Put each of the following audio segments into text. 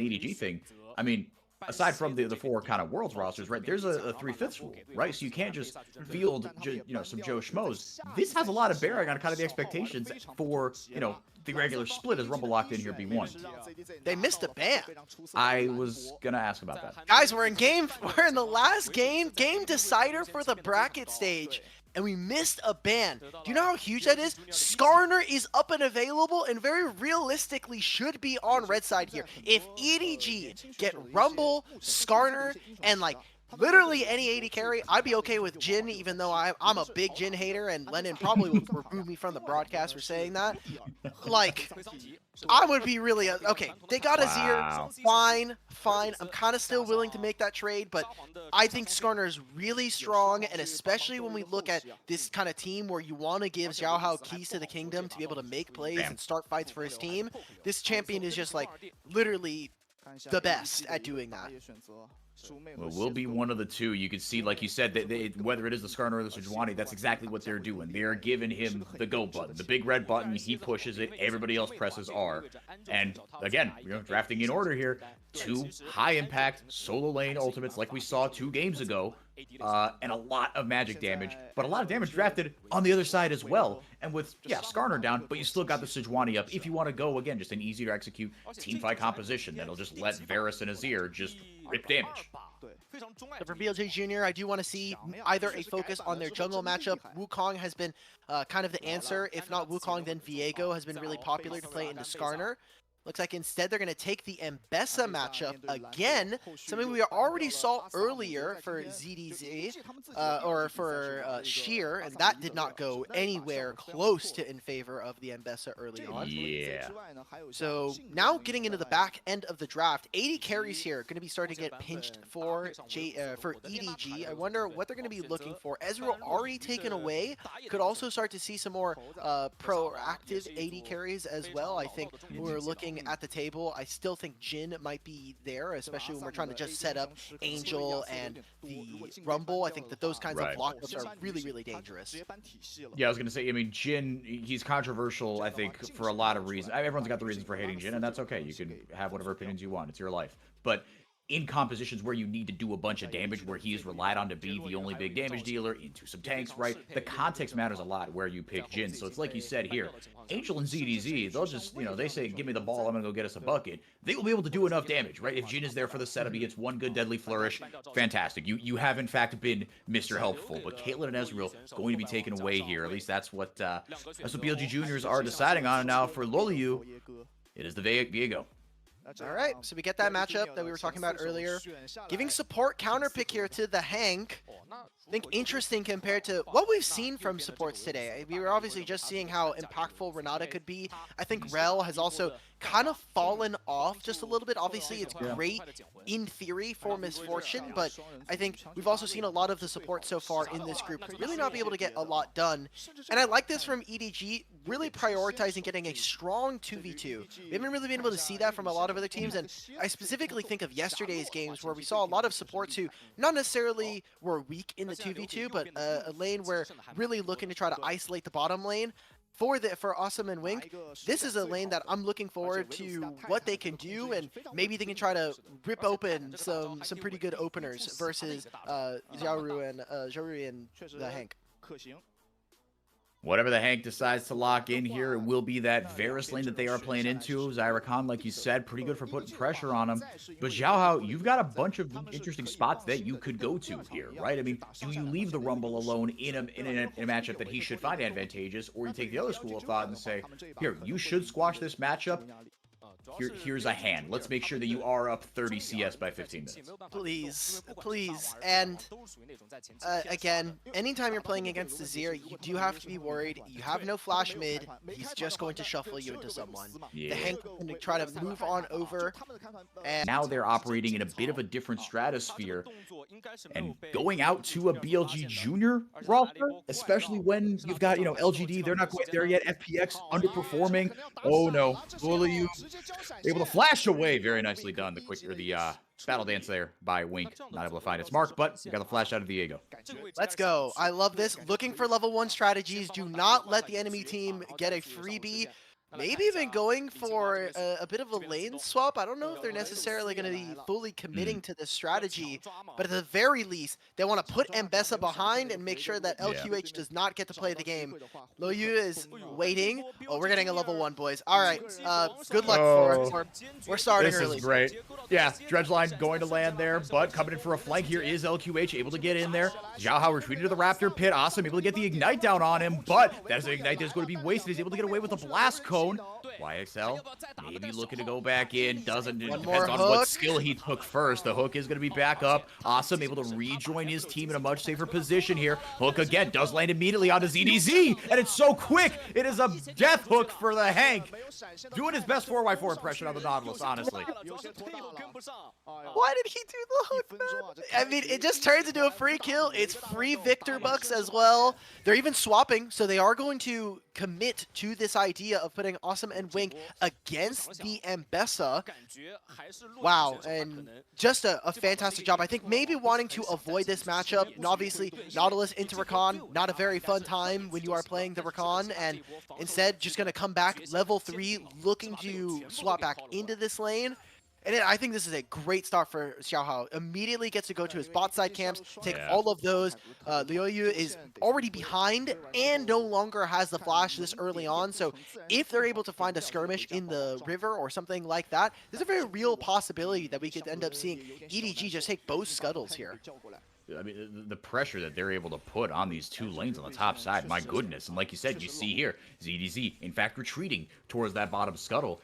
EDG thing, I mean, aside from the four kind of worlds rosters, right? There's a 3/5 rule, right? So you can't just field, some Joe Schmoes. This has a lot of bearing on kind of the expectations for, the regular split as Rumble locked in here B1. They missed a ban. I was gonna ask about that. Guys, we're in the last game decider for the bracket stage. And we missed a ban. Do you know how huge that is? Skarner is up and available and very realistically should be on red side here. If EDG get Rumble, Skarner, and like literally any AD carry, I'd be okay with Jin, even though I'm a big Jin hater, and Lennon probably would remove me from the broadcast for saying that. Like, I would be really okay. They got Azir, fine. I'm kind of still willing to make that trade, but I think Skarner is really strong, and especially when we look at this kind of team where you want to give Xiaohao keys to the kingdom to be able to make plays and start fights for his team. This champion is just like literally the best at doing that. Well, we'll be one of the two. You can see, like you said, that whether it is the Skarner or the Sejuani, that's exactly what they're doing. They're giving him the go button, the big red button. He pushes it. Everybody else presses R. And again, drafting in order here. 2 high-impact solo lane ultimates like we saw 2 games ago. And a lot of magic damage, but a lot of damage drafted on the other side as well. And with, Skarner down, but you still got the Sejuani up if you want to go, again, just an easier to execute teamfight composition that'll just let Varus and Azir just rip damage. So for BLG Junior, I do want to see either a focus on their jungle matchup. Wukong has been kind of the answer. If not Wukong, then Viego has been really popular to play into Skarner. Looks like instead they're going to take the Mbessa matchup again, something we already saw earlier for ZDZ, or for Sheer, and that did not go anywhere close to in favor of the Mbessa early on. Yeah. So now getting into the back end of the draft, 80 carries here going to be starting to get pinched for EDG. I wonder what they're going to be looking for. Ezreal already taken away. Could also start to see some more proactive 80 carries as well. I think we're looking at the table. I still think Jin might be there, especially when we're trying to just set up Angel and the Rumble. I think that those kinds of lockups are really, really dangerous. Yeah, I was going to say, I mean, Jin, he's controversial, I think, for a lot of reasons. Everyone's got the reasons for hating Jin, and that's okay. You can have whatever opinions you want. It's your life. But in compositions where you need to do a bunch of damage, where he is relied on to be the only big damage dealer into some tanks, right? The context matters a lot where you pick Jin. So it's like you said here, Angel and ZDZ, they'll just, they say, give me the ball, I'm going to go get us a bucket. They will be able to do enough damage, right? If Jin is there for the setup, he gets one good deadly flourish, fantastic. You have, in fact, been Mr. Helpful. But Caitlyn and Ezreal going to be taken away here. At least that's what BLG Juniors are deciding on. And now for loleyu, it is the Viego. All right, so we get that matchup that we were talking about earlier. Giving support counter pick here to TheHank. I think interesting compared to what we've seen from supports today. We were obviously just seeing how impactful Renata could be. I think Rel has also kind of fallen off just a little bit. Obviously, it's great in theory for Misfortune, but I think we've also seen a lot of the support so far in this group really not be able to get a lot done. And I like this from EDG, really prioritizing getting a strong 2v2. We haven't really been able to see that from a lot of other teams, and I specifically think of yesterday's games where we saw a lot of supports who not necessarily were weak in the 2v2, but a lane where really looking to try to isolate the bottom lane. For Assum and Wink, this is a lane that I'm looking forward to what they can do, and maybe they can try to rip open some pretty good openers versus Xiaorui and TheHank. Whatever TheHank decides to lock in here, it will be that Varus lane that they are playing into. Zyra Khan, like you said, pretty good for putting pressure on him. But Xiaohao, you've got a bunch of interesting spots that you could go to here, right? I mean, do you leave the Rumble alone in a matchup that he should find advantageous, or you take the other school of thought and say, here, you should squash this matchup. Here's a hand. Let's make sure that you are up 30 CS by 15 minutes. Please, please. And again, anytime you're playing against Azir, you do have to be worried. You have no flash mid. He's just going to shuffle you into someone. Yeah. TheHank is going to try to move on over. And now they're operating in a bit of a different stratosphere. And going out to a BLG Junior roster, especially when you've got, LGD, they're not quite there yet. FPX underperforming. Oh no. loleyu able to flash away. Very nicely done. The battle dance there by Wink. Not able to find its mark, but you got the flash out of Viego. Let's go. I love this. Looking for level 1 strategies. Do not let the enemy team get a freebie. maybe even going for a bit of a lane swap. I don't know if they're necessarily going to be fully committing to this strategy, but at the very least, they want to put Mbessa behind and make sure that Yeah. LQH does not get to play the game. Loleyu is waiting. Oh, we're getting a level 1, boys. All right, good luck for we're starting This early. is great. Yeah, Dredgeline going to land there, but coming in for a flank here is LQH able to get in there. Xiaohao retreating to the Raptor pit. Assum able to get the Ignite down on him, but that is an Ignite that's going to be wasted. He's able to get away with a Blast Cone. YXL maybe looking to go back in. Doesn't. It depends on what skill he took first. The hook is going to be back up. Assum able to rejoin his team in a much safer position here. Hook again does land immediately onto ZDZ, and it's so quick. It is a death hook for the Hank. Doing his best 4x4 impression on the Nautilus, honestly. Why did he do the hook, man? I mean, it just turns into a free kill. It's free Victor bucks as well. They're even swapping, so they are going to commit to this idea of putting Assum and Wink against the Mbessa. Wow, and just a fantastic job. I think maybe wanting to avoid this matchup, and obviously Nautilus into Rakan, not a very fun time when you are playing the Rakan, and instead just going to come back level 3, looking to swap back into this lane. And I think this is a great start for Xiaohao. Immediately gets to go to his bot side camps, take all of those. Luoyiyu is already behind and no longer has the flash this early on. So if they're able to find a skirmish in the river or something like that, there's a very real possibility that we could end up seeing EDG just take both scuttles here. I mean, the pressure that they're able to put on these two lanes on the top side, my goodness. And like you said, you see here, ZDZ, in fact, retreating towards that bottom scuttle.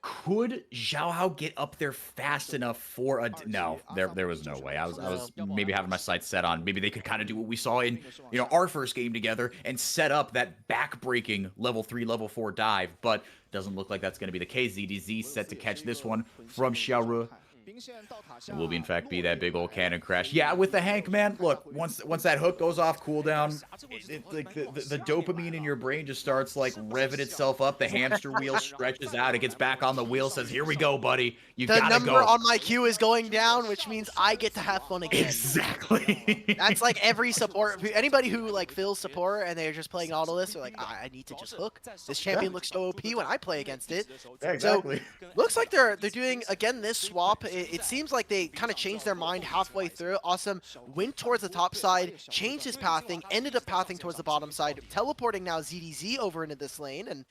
Could Xiaohao get up there fast enough for a... No, there was no way. I was maybe having my sights set on, maybe they could kind of do what we saw in, our first game together and set up that back-breaking level 3, level 4 dive, but doesn't look like that's going to be the case. ZDZ set to catch this one from Xiaorui. It will, in fact, be that big old cannon crash. Yeah, with the Hank, man, look, once that hook goes off cooldown, like the dopamine in your brain just starts, like, revving itself up. The hamster wheel stretches out. It gets back on the wheel, says, here we go, buddy. You gotta go. The number on my queue is going down, which means I get to have fun again. Exactly. That's like every support. Anybody who, like, feels support and they're just playing Nautilus, they're like, I need to just hook. This champion looks so OP when I play against it. Yeah, exactly. So, looks like they're doing, again, this swap. It seems like they kind of changed their mind halfway through. Assum went towards the top side, changed his pathing, ended up pathing towards the bottom side, teleporting now ZDZ over into this lane, and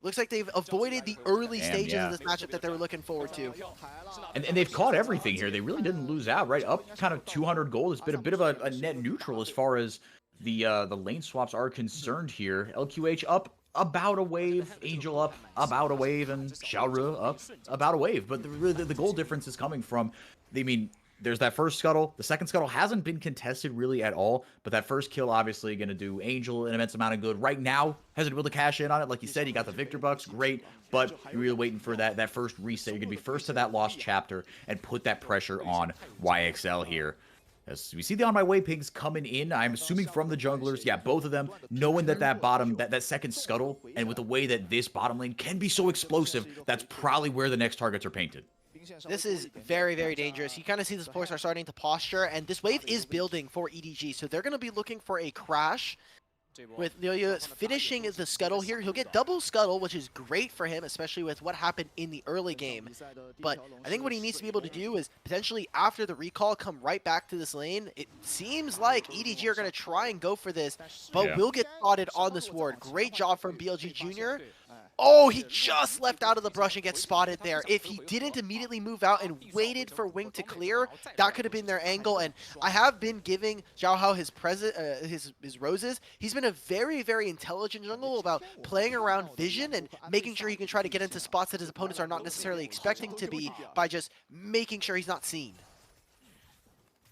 looks like they've avoided the early stages of this matchup that they were looking forward to. And they've caught everything here. They really didn't lose out, right? Up kind of 200 gold. It's been a bit of a net neutral as far as the lane swaps are concerned here. LQH up about a wave, Angel up about a wave, and Xiaorui up about a wave. But the goal difference is coming from, there's that first scuttle. The second scuttle hasn't been contested really at all, but that first kill obviously going to do Angel an immense amount of good. Right now, hasn't been able to cash in on it. Like you said, you got the Victor bucks, great, but you're really waiting for that first reset. You're going to be first to that lost chapter and put that pressure on YXL here. As we see the On My Way pings coming in, I'm assuming from the junglers, yeah, both of them, knowing that bottom, that second scuttle, and with the way that this bottom lane can be so explosive, that's probably where the next targets are painted. This is very, very dangerous. You kind of see the supports are starting to posture, and this wave is building for EDG, so they're going to be looking for a crash. With Loleyu finishing the scuttle here, he'll get double scuttle, which is great for him, especially with what happened in the early game. But I think what he needs to be able to do is potentially after the recall come right back to this lane. It seems like EDG are going to try and go for this, but will get spotted on this ward. Great job from BLG Junior. Oh, he just left out of the brush and gets spotted there. If he didn't immediately move out and waited for Wing to clear, that could have been their angle. And I have been giving Xiaohao his roses. He's been a very, very intelligent jungle about playing around vision and making sure he can try to get into spots that his opponents are not necessarily expecting to be by just making sure he's not seen.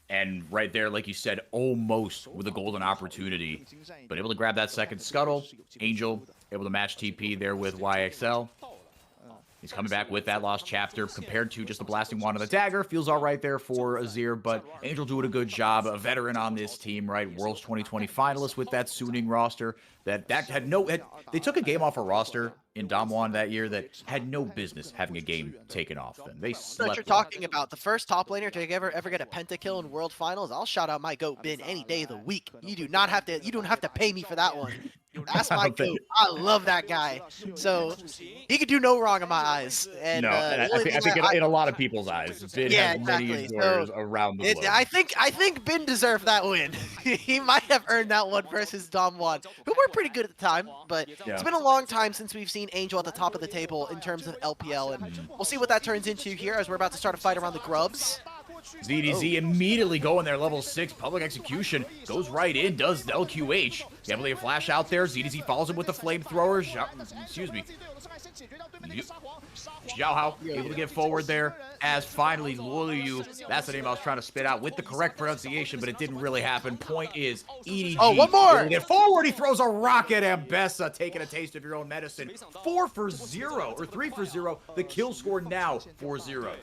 And right there, like you said, almost with a golden opportunity. But able to grab that second scuttle. Angel able to match TP there with YXL. He's coming back with that lost chapter compared to just the blasting wand of the dagger. Feels all right there for Azir, but Angel doing a good job. A veteran on this team, right? Worlds 2020 finalist with that Suning roster. That had no... they took a game off a roster in Damwon that year that had no business having a game taken off them. They slept. What you're talking about, the first top laner to ever get a pentakill in World Finals. I'll shout out my GOAT Bin any day of the week. You don't have to pay me for that one. That's my goat. I love that guy. So he could do no wrong in my eyes. And No, and I think in a lot of people's eyes, Bin yeah, has many exactly. admirers around the globe. I think Bin deserved that win. He might have earned that one versus Dom Juan, who were pretty good at the time. But it's been a long time since we've seen Angel at the top of the table in terms of LPL, and we'll see what that turns into here as we're about to start a fight around the grubs. ZDZ immediately going there, level 6, public execution, goes right in, does LQH. Can't believe a flash out there, ZDZ follows him with the flamethrower, excuse me. Xiaohao able to get forward there, as finally loleyiyu, that's the name I was trying to spit out with the correct pronunciation, but it didn't really happen. Point is, EDG one more! get forward, he throws a rocket at Bessa, taking a taste of your own medicine. 4 for 0, or 3 for 0, the kill score now 4-0.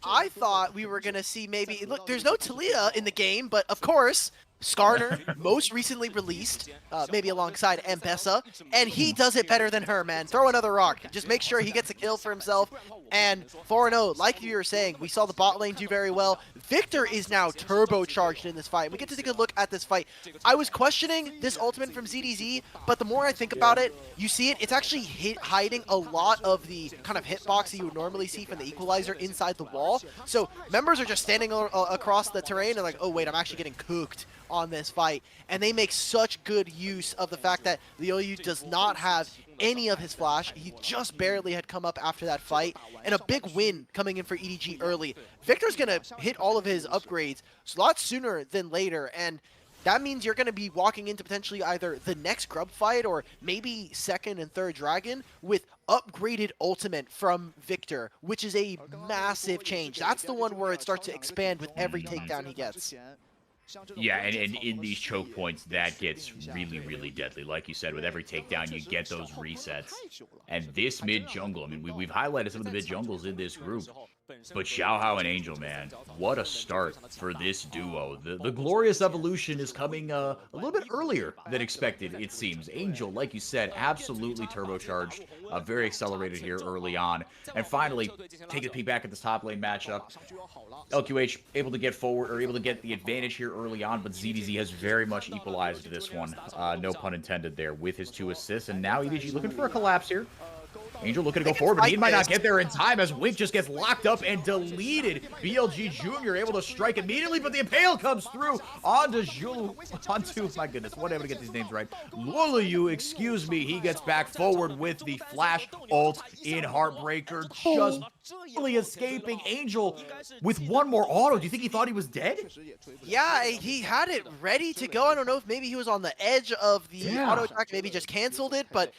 I thought we were going to see maybe... Look, there's no Talia in the game, but of course, Skarner, most recently released, maybe alongside Mbessa, and he does it better than her, man. Throw another rock. Just make sure he gets a kill for himself. And 4-0, like you were saying, we saw the bot lane do very well. Victor is now turbocharged in this fight. We get to take a look at this fight. I was questioning this ultimate from ZDZ, but the more I think about it, you see it, it's actually hiding a lot of the kind of hitbox that you would normally see from the equalizer inside the wall. So members are just standing across the terrain and like, oh wait, I'm actually getting cooked on this fight, and they make such good use of the fact that loleyiyu does not have any of his flash. He just barely had come up after that fight, and a big win coming in for EDG early. Victor's gonna hit all of his upgrades a lot sooner than later, and that means you're going to be walking into potentially either the next grub fight or maybe second and third dragon with upgraded ultimate from Victor, which is a massive change. That's the one where it starts to expand with every takedown he gets. Yeah, and in these choke points, that gets really, really deadly. Like you said, with every takedown, you get those resets. And this mid jungle, I mean, we've highlighted some of the mid jungles in this group. But Xiaohao and Angel, man, what a start for this duo. The glorious evolution is coming a little bit earlier than expected, it seems. Angel, like you said, absolutely turbocharged, very accelerated here early on. And finally, taking a peek back at this top lane matchup, LQH able to get forward, or able to get the advantage here early on, but ZDZ has very much equalized this one, no pun intended there, with his 2 assists. And now EDG looking for a collapse here. Angel looking to go forward, but he might not get there in time as Wink just gets locked up and deleted. BLG Junior able to strike immediately, but the Impale comes through onto my goodness, what am I able to get these names right? loleyiyu, excuse me, he gets back forward with the flash ult in Heartbreaker, just barely escaping. Angel with one more auto. Do you think he thought he was dead? Yeah, he had it ready to go. I don't know if maybe he was on the edge of the auto attack, maybe just canceled it, but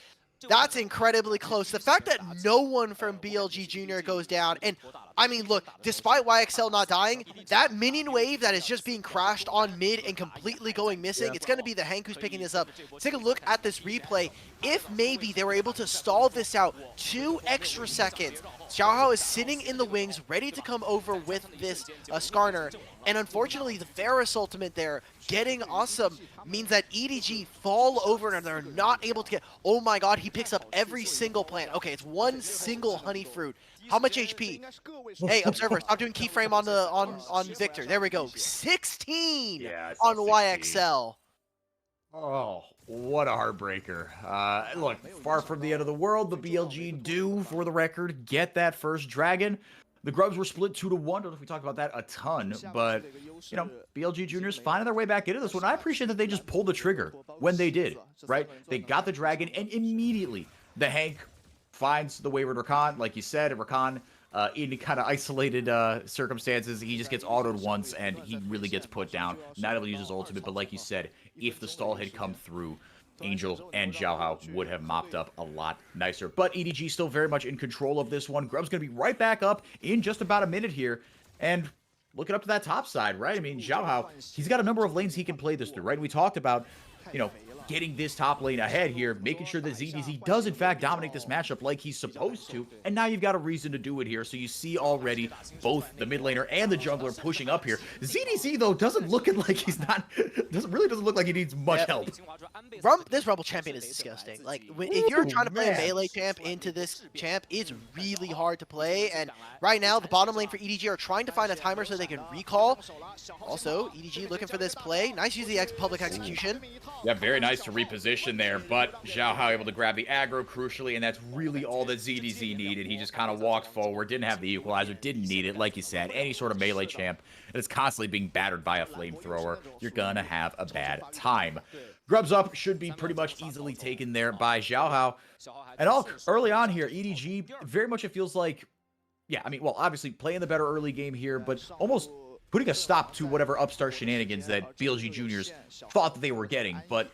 that's incredibly close. The fact that no one from BLG Junior goes down, and I mean, look, despite YXL not dying, that minion wave that is just being crashed on mid and completely going missing, it's going to be TheHank who's picking this up. Take a look at this replay. If maybe they were able to stall this out 2 extra seconds, Xiaohao is sitting in the wings, ready to come over with this Skarner, and unfortunately the Ferris ultimate there, getting Assum, means that EDG fall over and they're not able to get... Oh my god, he picks up every single plant. Okay, it's one single honey fruit. How much HP? Hey, observer, stop doing keyframe on Victor. There we go. 16 on 16. YXL. Oh, what a heartbreaker. Look, far from the end of the world, the BLG do, for the record, get that first dragon. The Grubs were split 2-1. Don't know if we talked about that a ton, but, you know, BLG Juniors finding their way back into this one. I appreciate that they just pulled the trigger when they did, right? They got the dragon, and immediately TheHank finds the wayward Rakan, like you said, Rakan, in kind of isolated circumstances, he just gets autoed once, and he really gets put down. Not able to use his ultimate, but like you said, if the stall had come through, Angel and Xiaohao would have mopped up a lot nicer. But EDG still very much in control of this one. Grub's going to be right back up in just about a minute here. And looking up to that top side, right? I mean, Xiaohao, he's got a number of lanes he can play this through, right? We talked about, you know, getting this top lane ahead here, making sure that ZDZ does in fact dominate this matchup like he's supposed to, and now you've got a reason to do it here. So you see already both the mid laner and the jungler pushing up here. ZDZ though doesn't look like he's not, doesn't look like he needs much help. This Rumble champion is disgusting. Like if you're trying to play a melee champ into this champ, it's really hard to play. And right now the bottom lane for EDG are trying to find a timer so they can recall. Also EDG looking for this play. Nice use of the public execution. Yeah, very nice tries to reposition there, but Xiaohao able to grab the aggro crucially, and that's really all that ZDZ needed. He just kind of walked forward, didn't have the equalizer, didn't need it. Like you said, any sort of melee champ that is constantly being battered by a flamethrower, you're gonna have a bad time. Grubs up should be pretty much easily taken there by Xiaohao. And Alk, early on here, EDG, very much it feels like, yeah, I mean, well, obviously playing the better early game here, but almost putting a stop to whatever upstart shenanigans that BLG Juniors thought that they were getting, but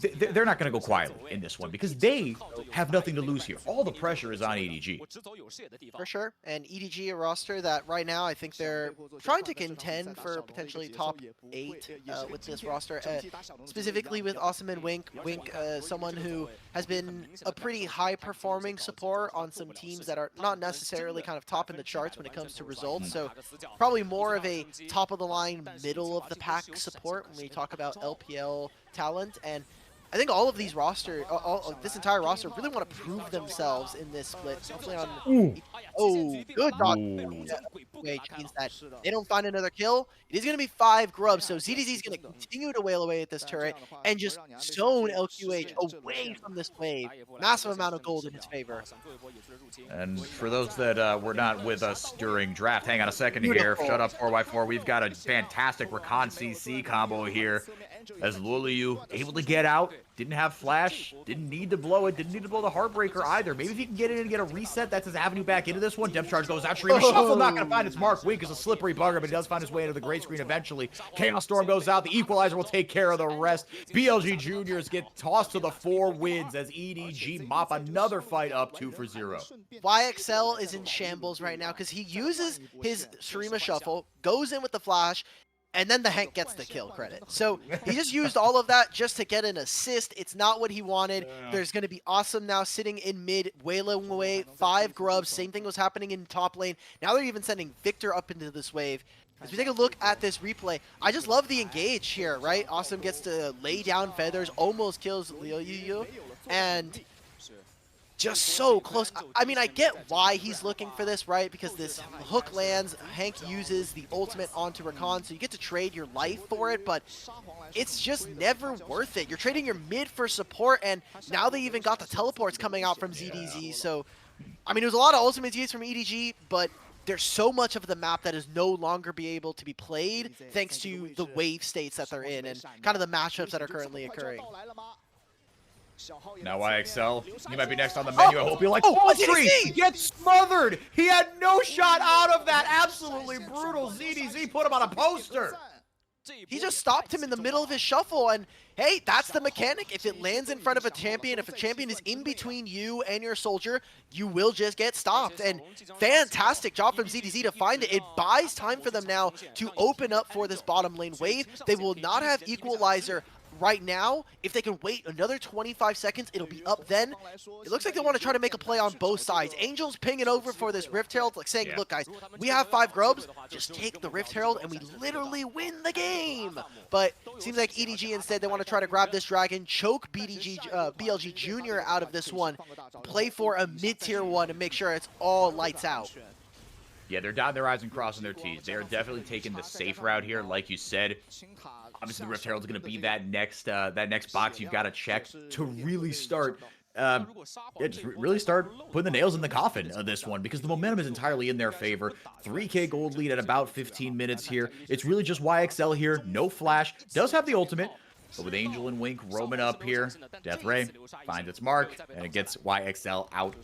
they're not going to go quietly in this one because they have nothing to lose here. All the pressure is on EDG. For sure, and EDG, a roster that right now I think they're trying to contend for potentially top 8 with this roster, specifically with Assum and Wink. Wink, someone who has been a pretty high-performing support on some teams that are not necessarily kind of top in the charts when it comes to results, so probably more of a top-of-the-line, middle-of-the-pack support when we talk about LPL talent. And I think all of these this entire roster really want to prove themselves in this split. Hopefully on good dodge, which means that they don't find another kill. It is going to be 5 grubs, so ZDZ is going to continue to wail away at this turret and just zone LQH away from this wave. Massive amount of gold in his favor. And for those that were not with us during draft, hang on a second here. Shut up 4x4. We've got a fantastic Recon CC combo here as luoyiyu able to get out. Didn't have flash, didn't need to blow it, didn't need to blow the Heartbreaker either. Maybe if he can get in and get a reset, that's his avenue back into this one. Depth charge goes out. Stream Shuffle not going to find its mark. Wink is a slippery bugger, but he does find his way into the gray screen eventually. Chaos Storm goes out. The Equalizer will take care of the rest. BLG Juniors get tossed to the 4 wins as EDG mop another fight up 2-0. YXL is in shambles right now because he uses his Shurima Shuffle, goes in with the flash, and then TheHank gets the kill credit. So he just used all of that just to get an assist. It's not what he wanted. There's going to be Assum now sitting in mid, wailing away 5 grubs. Same thing was happening in top lane. Now they're even sending Victor up into this wave. As we take a look at this replay, I just love the engage here, right? Assum gets to lay down feathers, almost kills luoyiyu, and just so close. I mean, I get why he's looking for this, right? Because this hook lands, Hank uses the ultimate onto Recon, so you get to trade your life for it, but it's just never worth it. You're trading your mid for support, and now they even got the teleports coming out from ZDZ, so, I mean, there's a lot of ultimates used from EDG, but there's so much of the map that is no longer be able to be played thanks to the wave states that they're in and kind of the matchups that are currently occurring. Now YXL, he might be next on the menu. I hope you like Tree gets smothered. He had no shot out of that. Absolutely brutal. ZDZ put him on a poster. He just stopped him in the middle of his shuffle, and hey, that's the mechanic. If it lands in front of a champion, if a champion is in between you and your soldier, you will just get stopped. And fantastic job from ZDZ to find it. It buys time for them now to open up for this bottom lane wave. They will not have equalizer right now. If they can wait another 25 seconds, it'll be up then. It looks like they want to try to make a play on both sides. Angel's pinging over for this Rift Herald, like saying, look guys, we have 5 grubs, just take the Rift Herald and we literally win the game. But seems like EDG instead, they want to try to grab this dragon, choke BLG Junior out of this one, play for a mid-tier one and make sure it's all lights out. Yeah, they're dotting their I's and crossing their T's. They're definitely taking the safe route here, like you said. Obviously, the Rift Herald's going to be that next box you've got to check to really start, really start putting the nails in the coffin of this one, because the momentum is entirely in their favor. 3K gold lead at about 15 minutes here. It's really just YXL here, no flash, does have the ultimate, but with Angel and Wink roaming up here, Death Ray finds its mark, and it gets YXL out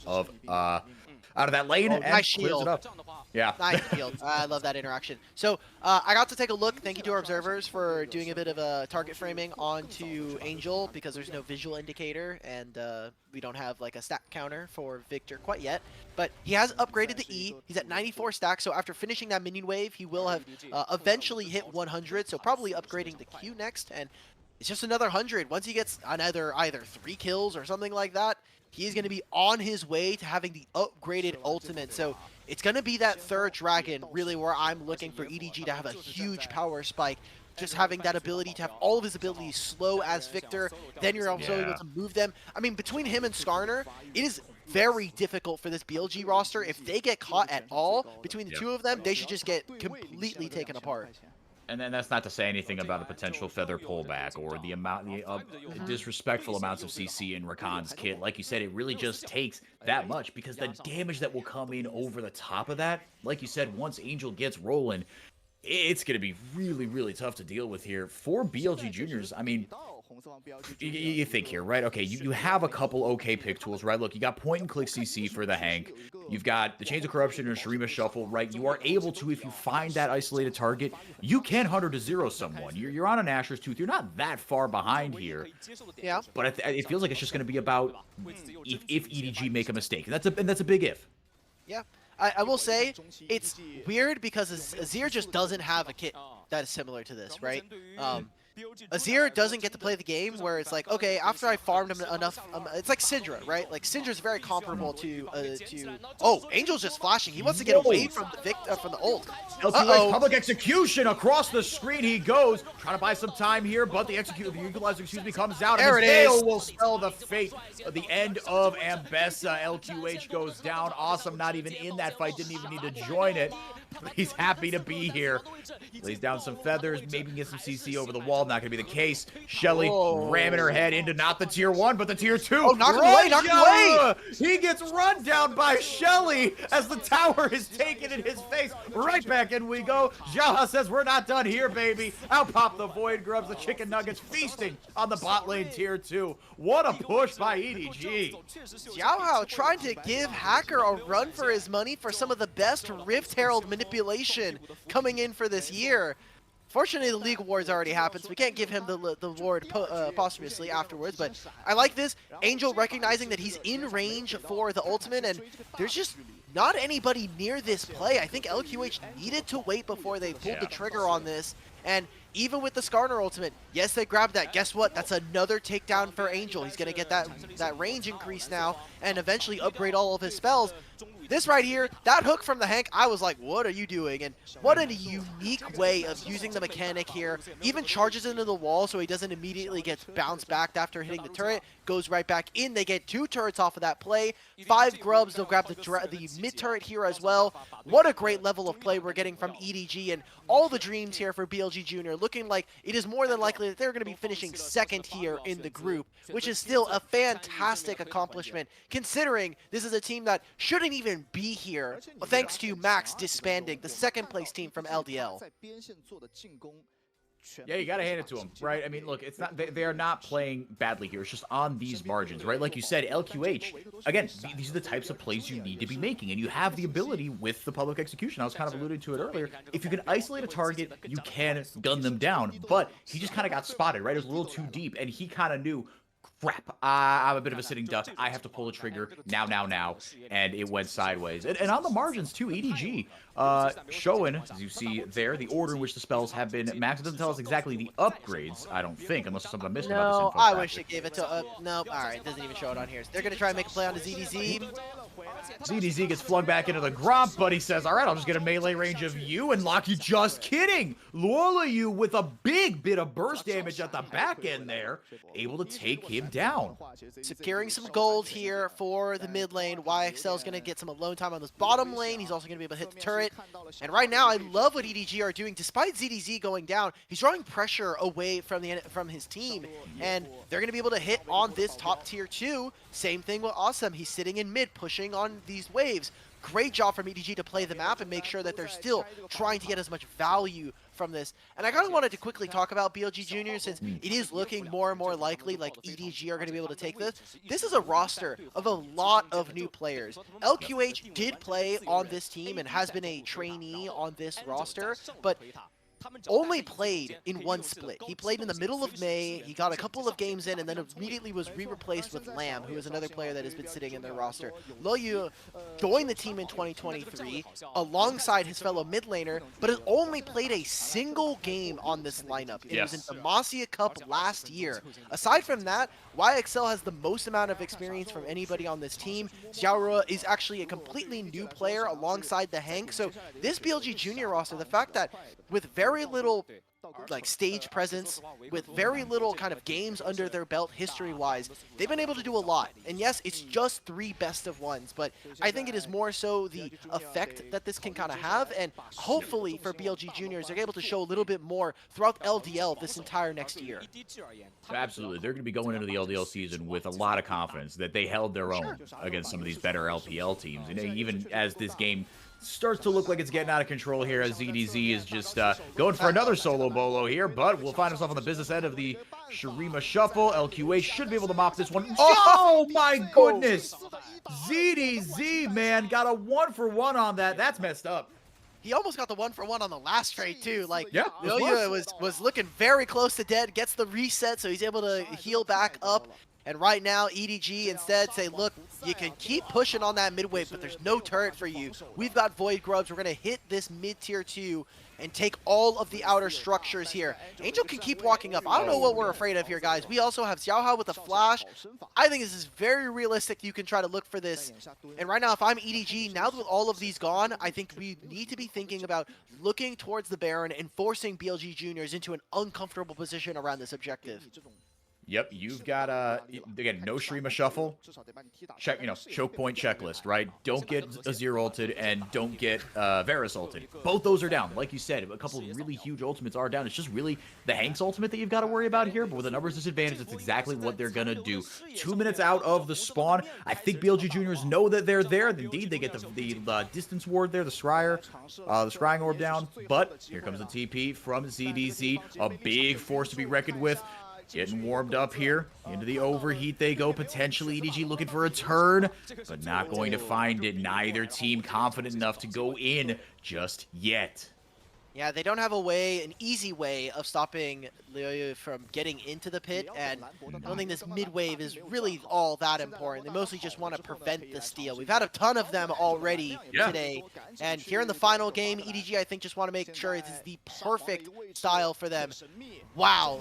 of that lane and nice clears shield. it up. Yeah. Nice shield. I love that interaction. So I got to take a look. Thank you to our observers for doing a bit of a target framing onto Angel, because there's no visual indicator and we don't have like a stack counter for Victor quite yet. But he has upgraded the E. He's at 94 stacks, so after finishing that minion wave, he will have eventually hit 100, so probably upgrading the Q next. And it's just another 100. Once he gets another either 3 kills or something like that, he's going to be on his way to having the upgraded ultimate. So it's going to be that 3rd dragon, really, where I'm looking for EDG to have a huge power spike. Just having that ability to have all of his abilities slow as Victor, then you're also able to move them. I mean, between him and Skarner, it is very difficult for this BLG roster. If they get caught at all, between the two of them, they should just get completely taken apart. And then that's not to say anything about a potential feather pullback or the amount, the disrespectful amounts of CC in Rakan's kit. Like you said, it really just takes that much because the damage that will come in over the top of that, like you said, once Angel gets rolling, it's going to be really, really tough to deal with here. For BLG Juniors, I mean, you think here, right? Okay, you have a couple okay pick tools, right? Look, you got point and click CC for the Hank. You've got the Chains of Corruption and Shurima Shuffle, right? You are able to, if you find that isolated target, you can 100 to 0 someone. You're on an Asher's Tooth. You're not that far behind here. Yeah. But it feels like it's just going to be about if EDG make a mistake. And that's a big if. Yeah. I will say, it's weird because Azir just doesn't have a kit that is similar to this, right? Azir doesn't get to play the game where it's like, okay, after I farmed him enough, it's like Syndra, right? Like Syndra's very comparable to oh, Angel's just flashing. He wants to get away from the ult. LQH public execution across the screen he goes, trying to buy some time here, but the equalizer, comes out. There and it is. will spell the fate of the end of Ambessa. LQH goes down. Awesome, not even in that fight, didn't even need to join it. But he's happy to be here. Lays down some feathers, maybe get some CC over the wall. Not gonna be the case. Shelly ramming her head into not the tier 1, but the tier 2. Oh, knock him away, knock him away! He gets run down by Shelly as the tower is taken in his face. Right back in we go. Xiaohao says we're not done here, baby. Out pop the Void Grubs, the Chicken Nuggets feasting on the bot lane tier 2. What a push by EDG. Xiaohao trying to give Hacker a run for his money for some of the best Rift Herald manipulation coming in for this year. Fortunately, the League Awards already happened, so we can't give him the award posthumously afterwards, but I like this. Angel recognizing that he's in range for the ultimate, and there's just not anybody near this play. I think LQH needed to wait before they pulled the trigger on this, and even with the Skarner ultimate, yes, they grabbed that. Guess what? That's another takedown for Angel. He's going to get that range increase now and eventually upgrade all of his spells. This right here, that hook from the Hank, I was like, what are you doing? And what a unique way of using the mechanic here. Even charges into the wall so he doesn't immediately get bounced back after hitting the turret. Goes right back in. They get 2 turrets off of that play. 5 grubs. They'll grab the mid turret here as well. What a great level of play we're getting from EDG, and all the dreams here for BLG Junior, looking like it is more than likely that they're going to be finishing second here in the group, which is still a fantastic accomplishment considering this is a team that shouldn't even be here thanks to Max disbanding the second place team from LDL. Yeah, you gotta hand it to them, right? I mean, look, it's not they are not playing badly here. It's just on these margins, right? Like you said, LQH, again, these are the types of plays you need to be making, and you have the ability with the public execution. I was kind of alluding to it earlier. If you can isolate a target, you can gun them down, but he just kind of got spotted, right? It was a little too deep, and he kind of knew, crap, I'm a bit of a sitting duck. I have to pull a trigger now, and it went sideways. And on the margins, too, EDG showing, as you see there, the order in which the spells have been maxed. It doesn't tell us exactly the upgrades, I don't think, unless there's something I'm missing about this info. I wish it gave it to, no, alright, it doesn't even show it on here. So they're going to try and make a play on the ZDZ. ZDZ gets flung back into the Gromp, but he says, all right, I'll just get a melee range of you and lock you. Just kidding. Loleyu with a big bit of burst damage at the back end there, able to take him down. Securing some gold here for the mid lane. YXL is going to get some alone time on this bottom lane. He's also going to be able to hit the turret. And right now, I love what EDG are doing. Despite ZDZ going down, he's drawing pressure away from his team. And they're going to be able to hit on this top tier 2. Same thing with Assum. He's sitting in mid, pushing on these waves. Great job from EDG to play the map and make sure that they're still trying to get as much value from this. And I kind of wanted to quickly talk about BLG Junior since it is looking more and more likely like EDG are going to be able to take this. This is a roster of a lot of new players. LQH did play on this team and has been a trainee on this roster, but only played in one split. He played in the middle of May, he got a couple of games in, and then immediately was re-replaced with Lamb, who is another player that has been sitting in their roster. Loleyu joined the team in 2023 alongside his fellow mid laner, but has only played a single game on this lineup. It was in Demacia Cup last year. Aside from that, YXL has the most amount of experience from anybody on this team. Xiaorui is actually a completely new player alongside TheHank. So this BLG Junior roster, the fact that with very little like stage presence with very little kind of games under their belt history-wise, they've been able to do a lot. And yes, it's just 3 best-of-1s, but I think it is more so the effect that this can kind of have, and hopefully for BLG Juniors, they're able to show a little bit more throughout LDL this entire next year. Absolutely. They're going to be going into the LDL season with a lot of confidence that they held their own against some of these better LPL teams. And even as this game starts to look like it's getting out of control here, as ZDZ is just going for another solo bolo here, but will find himself on the business end of the Shurima Shuffle. LQA should be able to mop this one. Oh my goodness! ZDZ, man, got a 1-for-1 on that. That's messed up. He almost got the 1-for-1 on the last trade too. Like, yeah, luoyiyu was looking very close to dead, gets the reset, so he's able to heal back up. And right now, EDG instead say, look, you can keep pushing on that mid wave, but there's no turret for you. We've got Void Grubs. We're going to hit this mid-tier 2 and take all of the outer structures here. Angel can keep walking up. I don't know what we're afraid of here, guys. We also have Xiaohao with a flash. I think this is very realistic. You can try to look for this. And right now, if I'm EDG, now with all of these gone, I think we need to be thinking about looking towards the Baron and forcing BLG Juniors into an uncomfortable position around this objective. Yep, you've got, again, no Shurima Shuffle. Check, choke point checklist, right? Don't get Azir ulted and don't get Varus ulted. Both those are down. Like you said, a couple of really huge ultimates are down. It's just really the Hank's ultimate that you've got to worry about here, but with a numbers disadvantage, that's exactly what they're going to do. 2 minutes out of the spawn. I think BLG Juniors know that they're there. Indeed, they get the distance ward there, the scrying orb down, but here comes the TP from ZDZ. A big force to be reckoned with. Getting warmed up here. Into the overheat they go. Potentially EDG looking for a turn, but not going to find it. Neither team confident enough to go in just yet. Yeah, they don't have an easy way of stopping luoyiyu from getting into the pit, and I don't think this mid-wave is really all that important. They mostly just want to prevent the steal. We've had a ton of them already today, and here in the final game, EDG, I think, just want to make sure it is the perfect style for them. Wow.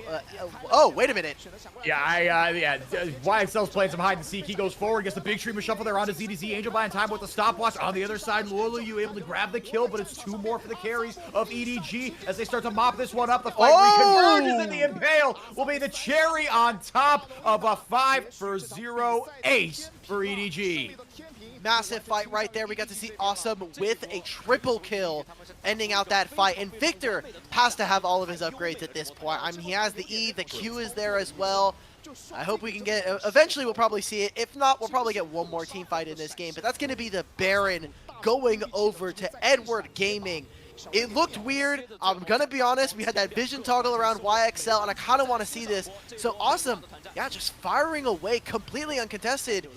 Oh, wait a minute. Yeah, YXL's playing some hide and seek. He goes forward, gets the big Shurima Shuffle there onto ZDZ. Angel buying time with the stopwatch. On the other side, luoyiyu able to grab the kill, but it's 2 more for the carries of EDG as they start to mop this one up. The fight reconverges, and the Impale will be the cherry on top of a 5-for-0 ace for EDG. Massive fight right there. We got to see Assum with a triple kill ending out that fight. And Victor has to have all of his upgrades at this point. I mean, he has the E, the Q is there as well. I hope we can get, eventually we'll probably see it. If not, we'll probably get one more team fight in this game. But that's going to be the Baron going over to Edward Gaming. It looked weird. I'm going to be honest. We had that vision toggle around YXL, and I kind of want to see this. So Assum, yeah, just firing away completely uncontested.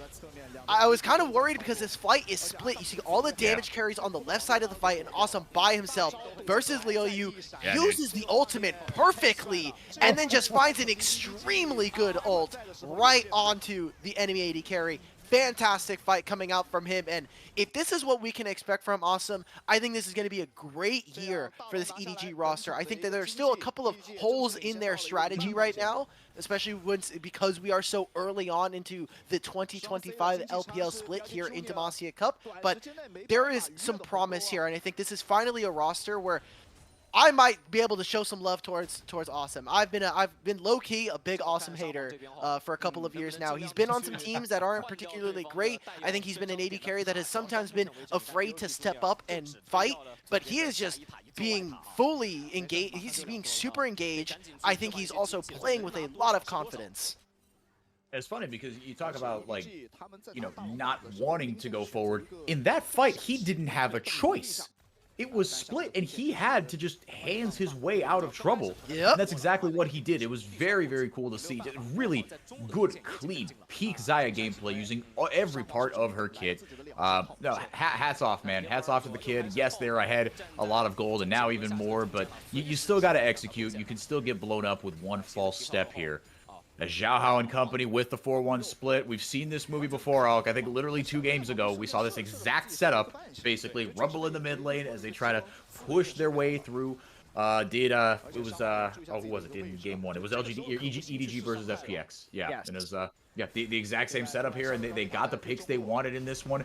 I was kind of worried because this fight is split. You see all the damage carries on the left side of the fight, and Assum by himself versus luoyiyu uses the ultimate perfectly and then just finds an extremely good ult right onto the enemy AD carry. Fantastic fight coming out from him, and if this is what we can expect from Assum, I think this is going to be a great year for this EDG roster. I think that there's still a couple of holes in their strategy right now, especially because we are so early on into the 2025 LPL split here in Demacia Cup, but there is some promise here, and I think this is finally a roster where I might be able to show some love towards Assum. I've been low-key a big Assum hater for a couple of years now. He's been on some teams that aren't particularly great. I think he's been an AD carry that has sometimes been afraid to step up and fight, but he is just being fully engaged. He's being super engaged. I think he's also playing with a lot of confidence. It's funny because you talk about, like, not wanting to go forward. In that fight, he didn't have a choice. It was split, and he had to just hands his way out of trouble. Yep. And that's exactly what he did. It was very, very cool to see. Really good, clean, peak Xayah gameplay using every part of her kit. No, hats off, man. Hats off to the kid. Yes, they're ahead a lot of gold, and now even more, but you still got to execute. You can still get blown up with one false step here. As Xiaohao and company with the 4-1 split. We've seen this movie before, Alk. I think literally 2 games ago, we saw this exact setup, basically rumble in the mid lane as they try to push their way through. Who was it in game 1? It was EDG versus FPX. Yeah, yes. And it was, the exact same setup here, and they got the picks they wanted in this one.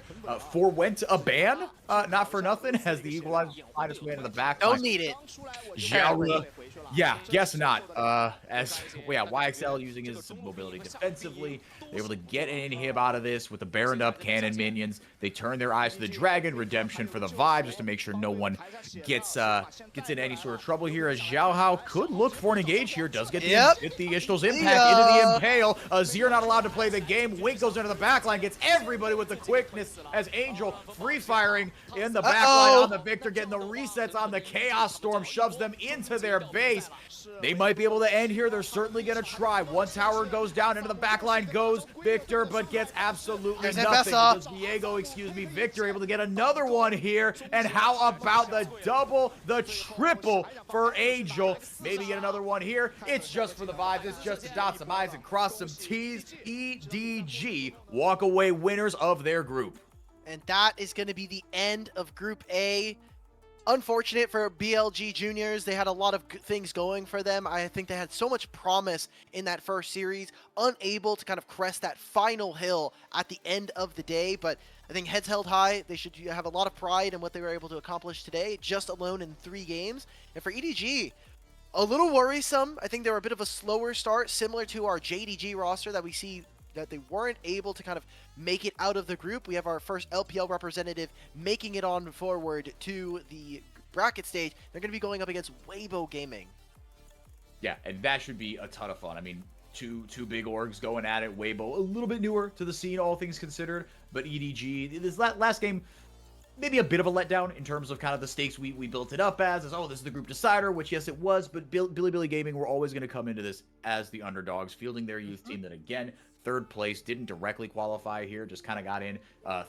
Forewent a ban, not for nothing, as the equalizer minus man in the back. Don't need it. Xiaorui Yeah, guess not. As yeah, YXL using his mobility defensively, they're able to get an inhib out of this with the Baroned up cannon minions. They turn their eyes to the Dragon Redemption for the vibe, just to make sure no one gets in any sort of trouble here. As Xiaohao could look for an engage here, does get the Ishtal's impact into the Impale. Azir not allowed to play the game. Wink goes into the backline, gets everybody with the quickness as Angel free firing in the backline on the Victor, getting the resets on the Chaos Storm, shoves them into their base. They might be able to end here. They're certainly going to try. One tower goes down, into the backline goes Victor, but gets absolutely nothing. Diego, Victor able to get another one here. And how about the double, the triple for Angel? Maybe get another one here. It's just for the vibes. It's just to dot some I's and cross some T's. EDG walk away winners of their group. And that is going to be the end of Group A. Unfortunate for BLG Juniors. They had a lot of things going for them. I think they had so much promise in that first series, unable to kind of crest that final hill at the end of the day. But I think heads held high. They should have a lot of pride in what they were able to accomplish today, just alone in 3 games. And for EDG, a little worrisome. I think they were a bit of a slower start, similar to our JDG roster that we see that they weren't able to kind of make it out of the group. We have our first LPL representative making it on forward to the bracket stage. They're going to be going up against Weibo Gaming. Yeah, and that should be a ton of fun. I mean, two big orgs going at it. Weibo, a little bit newer to the scene, all things considered, but EDG, this last game, maybe a bit of a letdown in terms of kind of the stakes we built it up as, oh, this is the group decider, which, yes, it was, but Billy Gaming were always going to come into this as the underdogs, fielding their youth team that, again, 3rd place, didn't directly qualify here, just kind of got in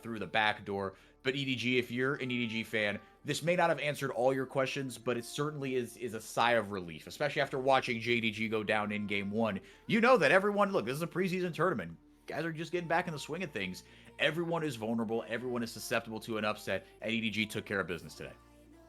through the back door. But EDG, if you're an EDG fan, this may not have answered all your questions, but it certainly is a sigh of relief, especially after watching JDG go down in Game 1. You know that everyone, look, this is a preseason tournament. Guys are just getting back in the swing of things. Everyone is vulnerable. Everyone is susceptible to an upset, and EDG took care of business today.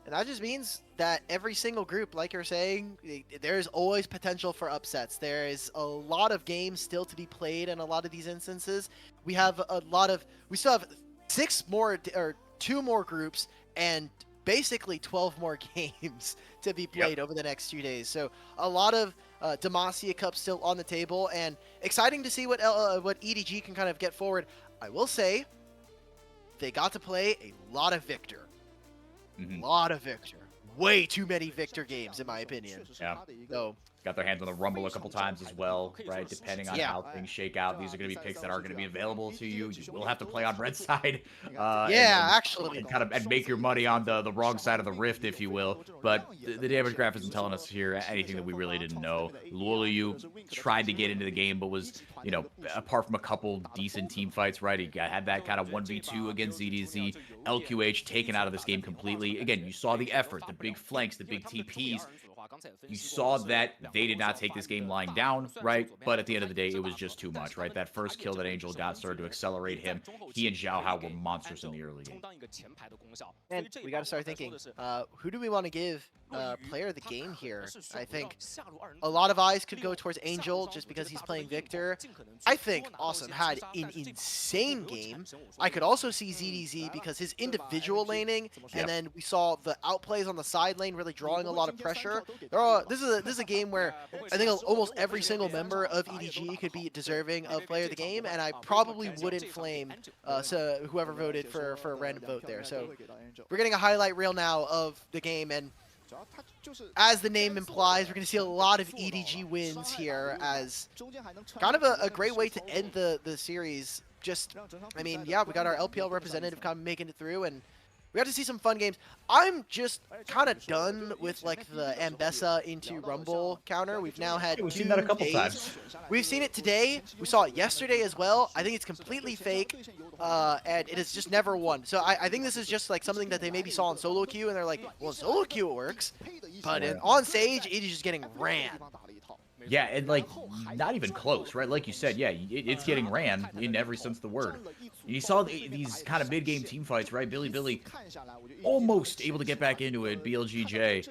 And that just means that every single group, like you're saying, there's always potential for upsets. There is a lot of games still to be played in a lot of these instances. We still have 2 more groups and basically 12 more games to be played over the next 2 days. So a lot of Demacia Cup still on the table, and exciting to see what EDG can kind of get forward. I will say, they got to play a lot of Victor. Lot of Victor. Way too many Victor games, in my opinion. Yeah. So, got their hands on the Rumble a couple times as well, right? Depending on how things shake out, these are going to be picks that are going to be available to you. You will have to play on red side. And make your money on the wrong side of the rift, if you will. But the damage graph isn't telling us here anything that we really didn't know. Luoyiyu tried to get into the game, but was, apart from a couple decent team fights, right? He had that kind of 1v2 against ZDZ. LQH taken out of this game completely. Again, you saw the effort, the big flanks, the big TPs. You saw that they did not take this game lying down, right? But at the end of the day, it was just too much, right? That first kill that Angel got started to accelerate him. He and Xiaohao were monstrous in the early game. And we got to start thinking, who do we want to give player of the game here? I think a lot of eyes could go towards Angel just because he's playing Victor. I think Assum had an insane game. I could also see ZDZ because his individual laning, and then we saw the outplays on the side lane really drawing a lot of pressure. This is a game where I think almost every single member of EDG could be deserving of player of the game, and I probably wouldn't flame whoever voted for a random vote there. So we're getting a highlight reel now of the game, and as the name implies, we're going to see a lot of EDG wins here as kind of a great way to end the series. I mean, yeah, we got our LPL representative kind of making it through, and we got to see some fun games. I'm just kind of done with like the Ambessa into Rumble counter. We've now had we've seen that a couple times. We've seen it today. We saw it yesterday as well. I think it's completely fake, and it has just never won. So I think this is just like something that they maybe saw on solo queue, and they're like, well, solo queue it works, but on stage, it is just getting ran. Yeah, and like not even close, right? Like you said, yeah, it's getting ran in every sense of the word. You saw these kind of mid-game team fights, right? Billy almost able to get back into it. BLGJ,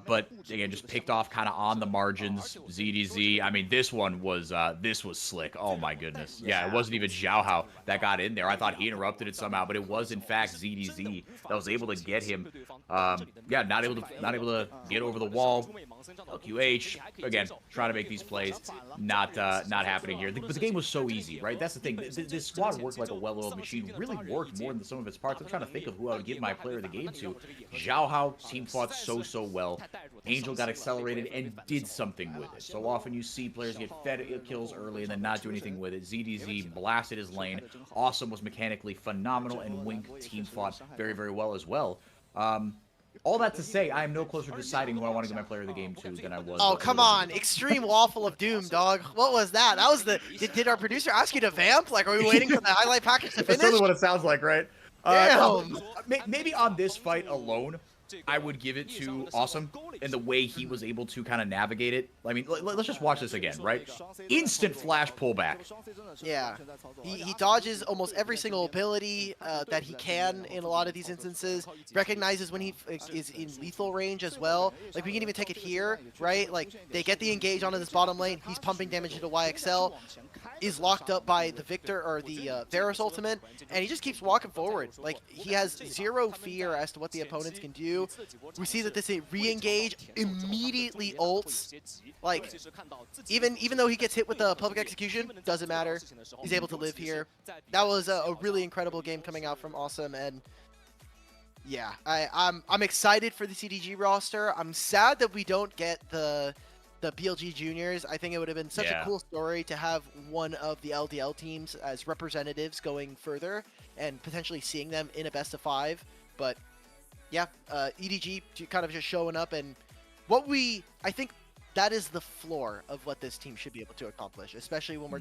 but again, just picked off kind of on the margins. ZDZ. I mean, this was slick. Oh my goodness. Yeah, it wasn't even Xiaohao that got in there. I thought he interrupted it somehow, but it was in fact ZDZ that was able to get him. Yeah, not able to get over the wall. LQH again, trying to make these plays, not happening here. But the game was so easy, right? That's the thing. This squad worked like a well-oiled machine. Really worked more than some of its parts. I'm trying to think of who I would give my player of the game to. Xiaohao team fought so well. Angel got accelerated and did something with it. So often you see players get fed kills early and then not do anything with it. ZDZ blasted his lane. Assum was mechanically phenomenal, and Wink team fought very well as well. All that to say, I am no closer to deciding who I want to give my player of the game to than I was. Oh, come on. Extreme Waffle of Doom, dog. What was that? That was the... Did our producer ask you to vamp? Like, are we waiting for the highlight package to finish? That's totally what it sounds like, right? Damn. Maybe on this fight alone, I would give it to Assum and the way he was able to kind of navigate it. I mean, let's just watch this again, right? Instant flash pullback. Yeah. He dodges almost every single ability that he can in a lot of these instances. Recognizes when he is in lethal range as well. Like, we can even take it here, right? Like, they get the engage onto this bottom lane. He's pumping damage into YXL. Is locked up by the Victor or the Varus ultimate, and he just keeps walking forward. Like, he has zero fear as to what the opponents can do. We see that this re-engage immediately ults. Like, even though he gets hit with the public execution, doesn't matter. He's able to live here. That was a really incredible game coming out from Assum, and yeah, I'm excited for the CDG roster. I'm sad that we don't get the BLG juniors. I think it would have been such a cool story to have one of the LDL teams as representatives going further and potentially seeing them in a best of 5. But yeah, EDG kind of just showing up, and I think that is the floor of what this team should be able to accomplish, especially when we're